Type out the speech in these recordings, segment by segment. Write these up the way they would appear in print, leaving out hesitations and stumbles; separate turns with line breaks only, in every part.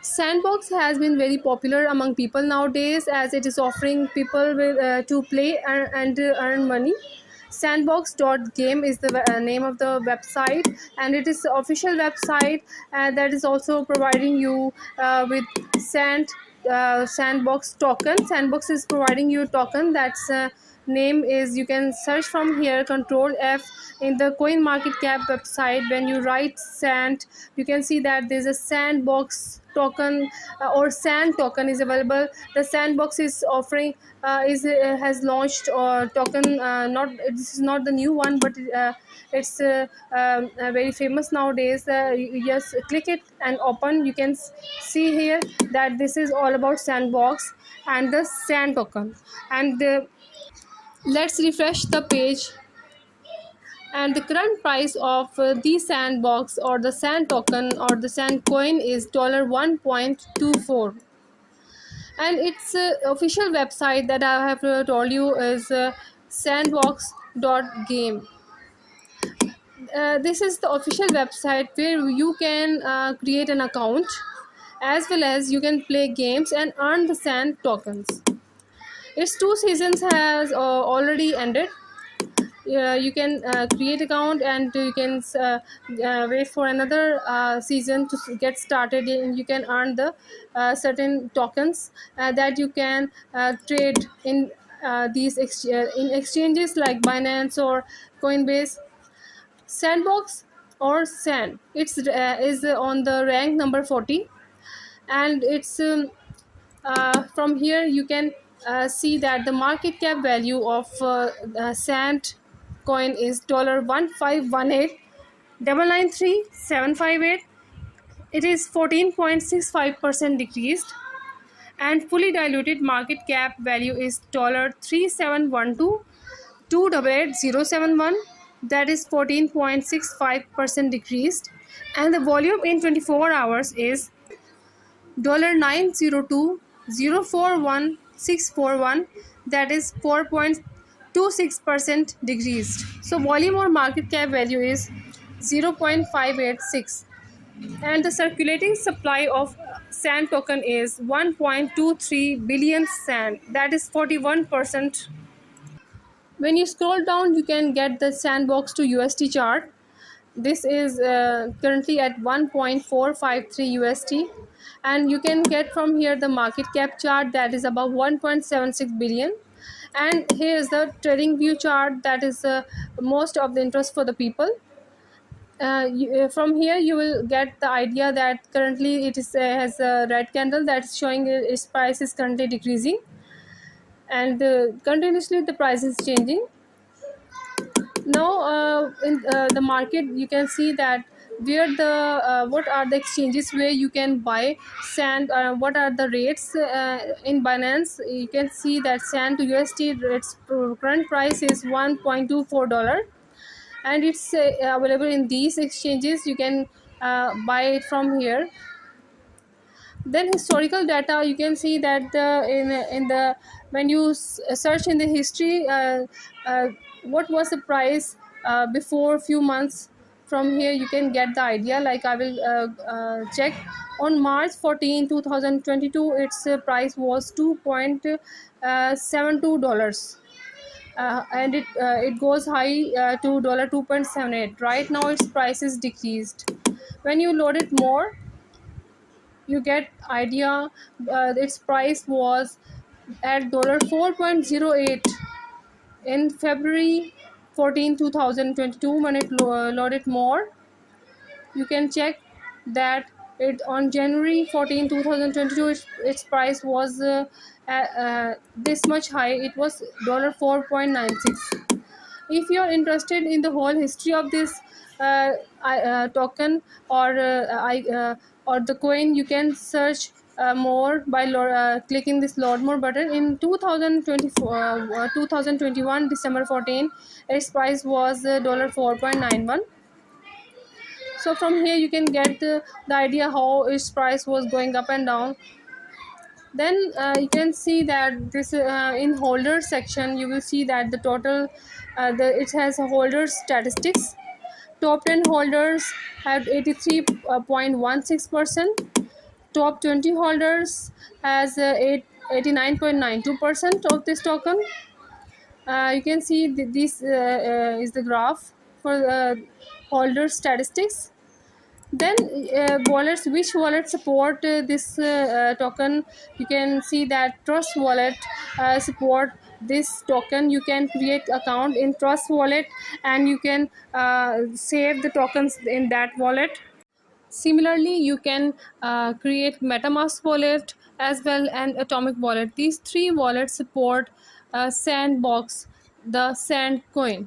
Sandbox has been very popular among people nowadays as it is offering people to play and earn money. Sandbox.game is the name of the website, and it is the official website that is also providing you with sandbox token. Sandbox is providing you token that's name is, you can search from here, control F in the coin market cap website. When you write sand, you can see that there's a sandbox token or sand token is available. The sandbox is offering is has launched token, not, this is not the new one, but it's very famous nowadays. Yes, click it and open. You can see here that this is all about sandbox and the sand token. And let's refresh the page, and the current price of the sandbox or the sand token or the sand coin is $1.24, and its official website that I have told you is sandbox.game. This is the official website where you can create an account, as well as you can play games and earn the sand tokens. Its two seasons has already ended. You can create account, and you can wait for another season to get started, and you can earn the certain tokens that you can trade in in exchanges like Binance or Coinbase. Sandbox or Sand, it's is on the rank number 40, and it's from here you can see that the market cap value of sand coin is $1,518,993,758. It is 14.65% decreased, and fully diluted market cap value is $3,712,288,071. That is 14.65% decreased, and the volume in 24 hours is $902,041,641. That is 4.26% decreased. So volume or market cap value is 0.586, and the circulating supply of sand token is 1.23 billion sand. That is 41%. When you scroll down, you can get the sandbox to USD chart. This is currently at 1.453 USD, and you can get from here the market cap chart that is about 1.76 billion. And here is the trading view chart that is most of the interest for the people. From here you will get the idea that currently it is has a red candle that's showing its price is currently decreasing, and continuously the price is changing. Now in the market you can see that where the what are the exchanges where you can buy sand, what are the rates in Binance. You can see that sand to USD, its current price is $1.24, and it's available in these exchanges. You can buy it from here. Then historical data, you can see that in the when you search in the history, uh, what was the price before few months. From here you can get the idea. Like I will check on March 14, 2022, its price was $2.72, and it goes high to $2.78. Right now its price is decreased. When you load it more, you get idea. Its price was at $4.08 in February 14, 2022. When it loaded more, you can check that it on January 14, 2022, its price was this much high. It was $4.96. If you are interested in the whole history of this token or or the coin, you can search more by clicking this load more button. In 2021 December 14, its price was $4.91. So from here you can get the idea how its price was going up and down. Then you can see that this in holder section you will see that the total it has a holder statistics. Top 10 holders have 83.16%. Top 20 holders has 89.92% of this token. You can see this is the graph for holder statistics. Then wallets, which wallet support this token? You can see that Trust Wallet support this token. You can create account in Trust Wallet, and you can save the tokens in that wallet. Similarly, you can create MetaMask wallet as well and Atomic wallet. These three wallets support SandBox, the Sand coin.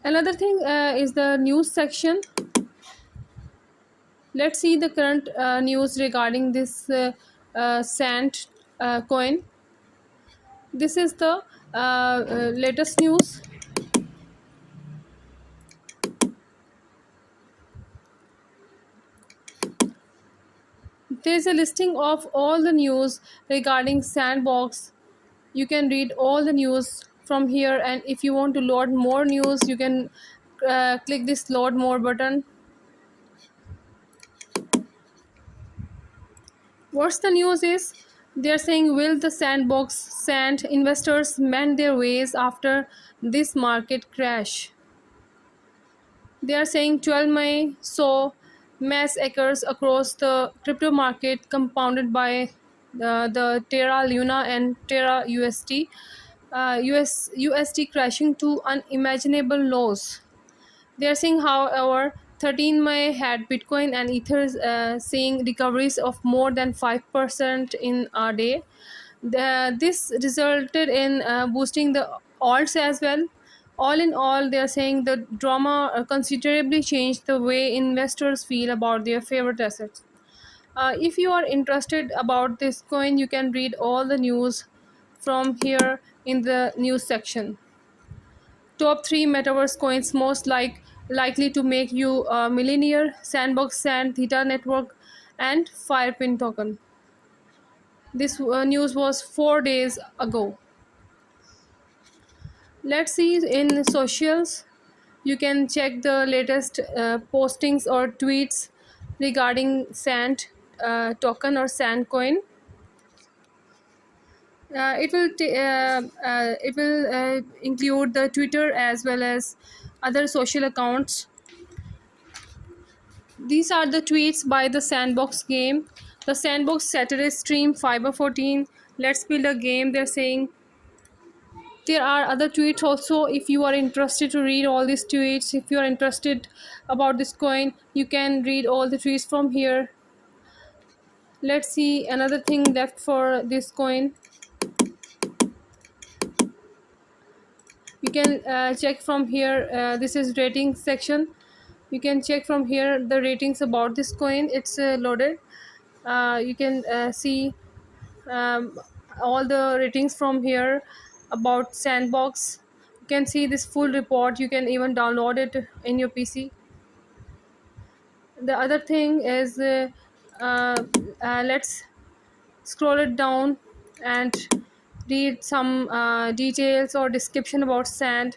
Another thing is the news section. Let's see the current news regarding this Sand coin. This is the latest news. There is a listing of all the news regarding SandBox. You can read all the news from here, and if you want to load more news, you can click this load more button. What's the news is, they're saying, will the SandBox Sand investors mend their ways after this market crash? They are saying 12 May saw mass acres across the crypto market, compounded by the Terra Luna and Terra USD. USD crashing to unimaginable lows. They are seeing, however, 13 May had Bitcoin and Ether seeing recoveries of more than 5% in a day. This resulted in boosting the alts as well. All in all, they are saying the drama considerably changed the way investors feel about their favorite assets. If you are interested about this coin, you can read all the news from here in the news section. Top 3 metaverse coins most likely to make you a millionaire: SandBox Sand, Theta Network, and Firepin token. This news was 4 days ago. Let's see in socials. You can check the latest postings or tweets regarding Sand token or Sand coin. It will include the Twitter as well as other social accounts. These are the tweets by the SandBox game. The SandBox Saturday stream Fiber 14. Let's build a game. They're saying there are other tweets also. If you are interested to read all these tweets, if you are interested about this coin, you can read all the tweets from here. Let's see another thing left for this coin. You can check from here. This is rating section. You can check from here the ratings about this coin. It's loaded. You can see um, all the ratings from here about SandBox. You can see this full report. You can even download it in your PC. The other thing is, uh, let's scroll it down and read some details or description about Sand.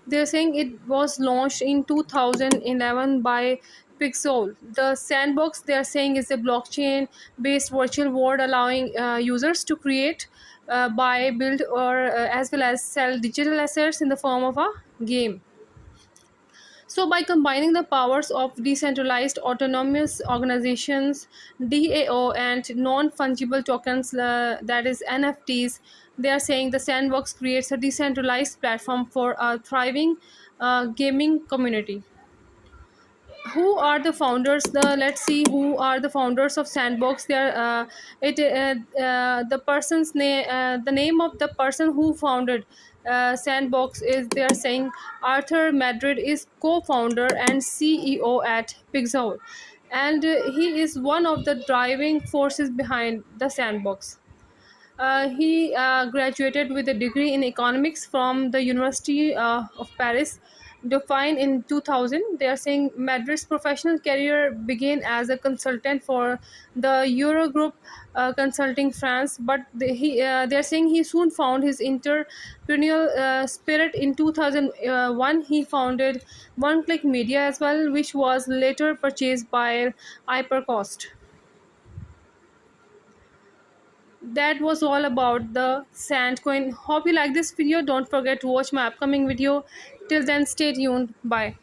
They're saying it was launched in 2011 by Pixel. The SandBox, they are saying, is a blockchain based virtual world allowing users to create, buy, build, or as well as sell digital assets in the form of a game. So, by combining the powers of decentralized autonomous organizations, DAO, and non fungible tokens, that is NFTs, they are saying the SandBox creates a decentralized platform for a thriving gaming community. Who are the founders? Let's see who are the founders of SandBox. The person's name, the name of the person who founded SandBox is, they are saying, Arthur Madrid is co-founder and CEO at Pixel, and he is one of the driving forces behind the SandBox. He graduated with a degree in economics from the University of Paris defined in 2000. They are saying Madrid's professional career began as a consultant for the Eurogroup Consulting France, but they are saying he soon found his entrepreneurial spirit. In 2001, he founded One Click Media as well, which was later purchased by Hypercost. That was all about the sand coin. Hope you like this video. Don't forget to watch my upcoming video. Till then, stay tuned. Bye.